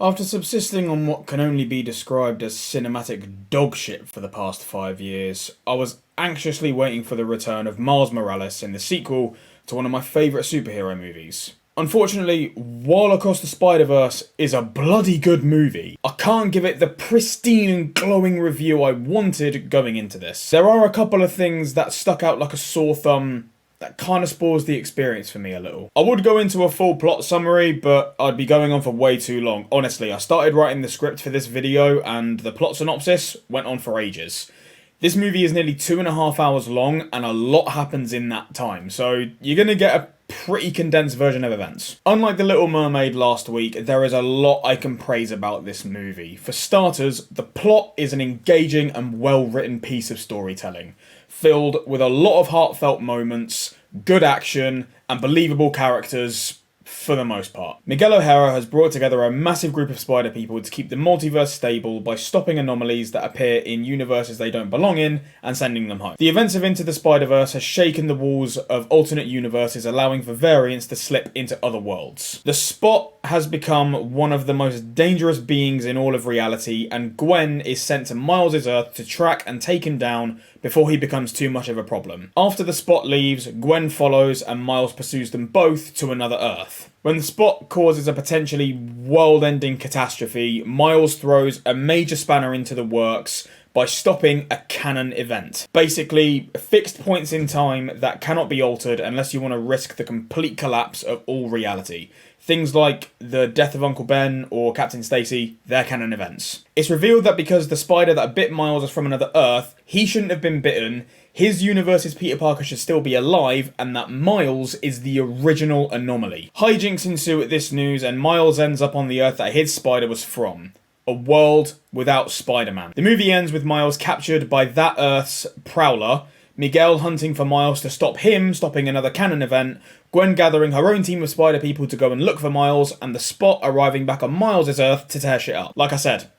After subsisting on what can only be described as cinematic dogshit for the past 5 years, I was anxiously waiting for the return of Miles Morales in the sequel to one of my favourite superhero movies. Unfortunately, while Across the Spider-Verse is a bloody good movie, I can't give it the pristine and glowing review I wanted going into this. There are a couple of things that stuck out like a sore thumb that kind of spoils the experience for me a little. I would go into a full plot summary, but I'd be going on for way too long. Honestly, I started writing the script for this video and the plot synopsis went on for ages. This movie is nearly 2.5 hours long and a lot happens in that time, so you're gonna get a pretty condensed version of events. Unlike The Little Mermaid last week, there is a lot I can praise about this movie. For starters, the plot is an engaging and well-written piece of storytelling, filled with a lot of heartfelt moments, good action, and believable characters for the most part. Miguel O'Hara has brought together a massive group of spider people to keep the multiverse stable by stopping anomalies that appear in universes they don't belong in and sending them home. The events of Into the Spider-Verse has shaken the walls of alternate universes, allowing for variants to slip into other worlds. The Spot has become one of the most dangerous beings in all of reality, and Gwen is sent to Miles' Earth to track and take him down before he becomes too much of a problem. After the Spot leaves, Gwen follows and Miles pursues them both to another Earth. When the Spot causes a potentially world-ending catastrophe, Miles throws a major spanner into the works by stopping a canon event. Basically, fixed points in time that cannot be altered unless you want to risk the complete collapse of all reality. Things like the death of Uncle Ben or Captain Stacy, they're canon events. It's revealed that because the spider that bit Miles is from another Earth, he shouldn't have been bitten, his universe's Peter Parker should still be alive, and that Miles is the original anomaly. Hijinks ensue at this news, and Miles ends up on the Earth that his spider was from. A world without Spider-Man. The movie ends with Miles captured by that Earth's Prowler, Miguel hunting for Miles to stop him stopping another canon event, Gwen gathering her own team of spider people to go and look for Miles, and the Spot arriving back on Miles' Earth to tear shit up. Like I said,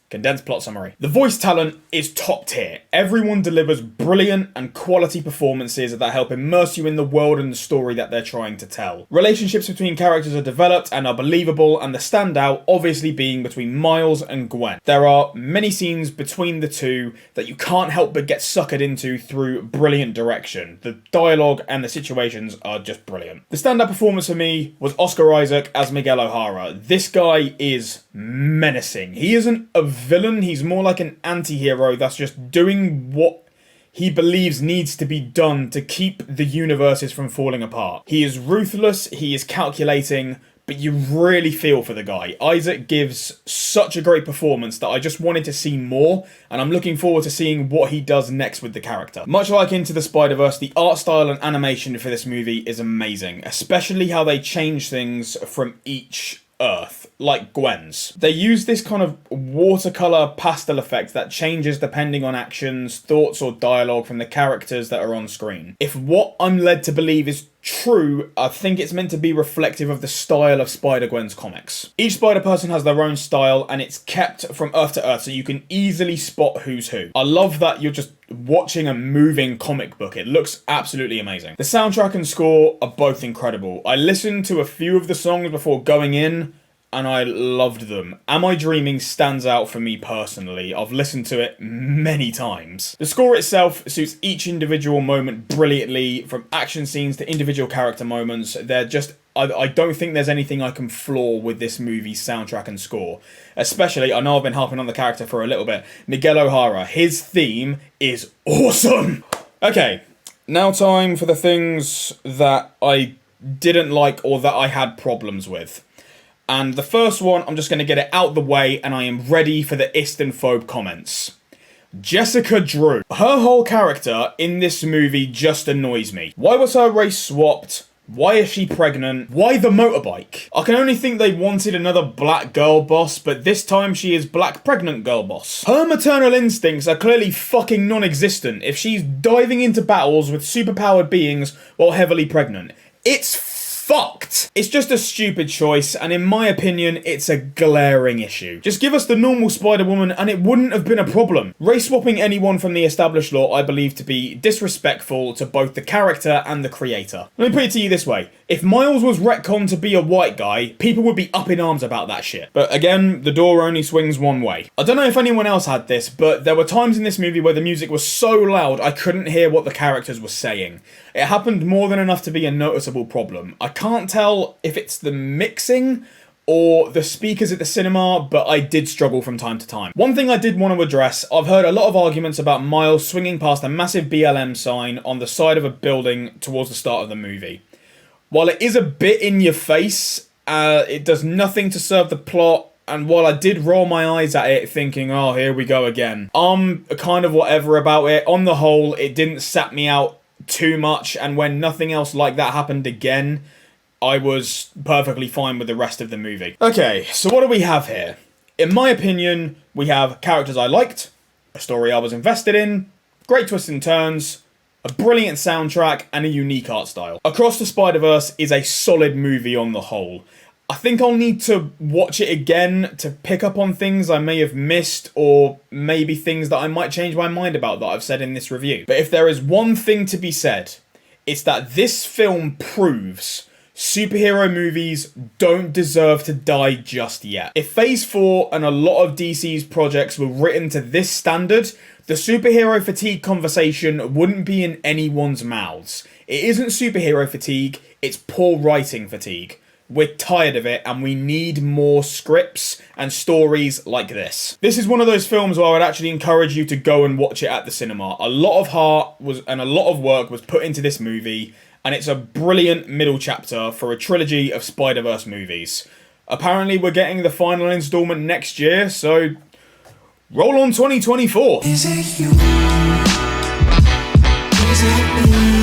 condensed plot summary. The voice talent is top tier. Everyone delivers brilliant and quality performances that help immerse you in the world and the story that they're trying to tell. Relationships between characters are developed and are believable, and the standout obviously being between Miles and Gwen. There are many scenes between the two that you can't help but get suckered into through brilliant direction. The dialogue and the situations are just brilliant. The standout performance for me was Oscar Isaac as Miguel O'Hara. This guy is menacing. He isn't a villain, he's more like an anti-hero that's just doing what he believes needs to be done to keep the universes from falling apart. He is ruthless, he is calculating, but you really feel for the guy. Isaac gives such a great performance that I just wanted to see more, and I'm looking forward to seeing what he does next with the character. Much like Into the Spider-Verse, the art style and animation for this movie is amazing, especially how they change things from each Earth, like Gwen's. They use this kind of watercolor pastel effect that changes depending on actions, thoughts, or dialogue from the characters that are on screen. If what I'm led to believe is true, I think it's meant to be reflective of the style of Spider-Gwen's comics. Each Spider-Person has their own style, and it's kept from Earth to Earth, so you can easily spot who's who. I love that you're just watching a moving comic book. It looks absolutely amazing. The soundtrack and score are both incredible. I listened to a few of the songs before going in, and I loved them. Am I Dreaming stands out for me personally. I've listened to it many times. The score itself suits each individual moment brilliantly, from action scenes to individual character moments. They're just, I don't think there's anything I can flaw with this movie's soundtrack and score. Especially, I know I've been harping on the character for a little bit, Miguel O'Hara. His theme is awesome! Okay, now time for the things that I didn't like or that I had problems with. And the first one, I'm just going to get it out the way, and I am ready for the Istanphobe comments. Jessica Drew. Her whole character in this movie just annoys me. Why was her race swapped? Why is she pregnant? Why the motorbike? I can only think they wanted another black girl boss, but this time she is black pregnant girl boss. Her maternal instincts are clearly fucking non-existent if she's diving into battles with superpowered beings while heavily pregnant. It's fucked. It's just a stupid choice, and in my opinion, it's a glaring issue. Just give us the normal Spider-Woman and it wouldn't have been a problem. Race swapping anyone from the established lore I believe to be disrespectful to both the character and the creator. Let me put it to you this way. If Miles was retconned to be a white guy, people would be up in arms about that shit. But again, the door only swings one way. I don't know if anyone else had this, but there were times in this movie where the music was so loud I couldn't hear what the characters were saying. It happened more than enough to be a noticeable problem. I can't tell if it's the mixing or the speakers at the cinema, but I did struggle from time to time. One thing I did want to address, I've heard a lot of arguments about Miles swinging past a massive BLM sign on the side of a building towards the start of the movie. While it is a bit in your face, it does nothing to serve the plot, and while I did roll my eyes at it thinking, oh, here we go again, I'm kind of whatever about it. On the whole, it didn't sap me out too much, and when nothing else like that happened again, I was perfectly fine with the rest of the movie. Okay, so what do we have here? In my opinion, we have characters I liked, a story I was invested in, great twists and turns, a brilliant soundtrack, and a unique art style. Across the Spider-Verse is a solid movie on the whole. I think I'll need to watch it again to pick up on things I may have missed, or maybe things that I might change my mind about that I've said in this review. But if there is one thing to be said, it's that this film proves superhero movies don't deserve to die just yet. If Phase 4 and a lot of DC's projects were written to this standard, the superhero fatigue conversation wouldn't be in anyone's mouths. It isn't superhero fatigue, it's poor writing fatigue. We're tired of it and we need more scripts and stories like this. This is one of those films where I would actually encourage you to go and watch it at the cinema. A lot of heart and a lot of work was put into this movie, and it's a brilliant middle chapter for a trilogy of Spider-Verse movies. Apparently we're getting the final installment next year, so roll on 2024. Is it you? Is it me?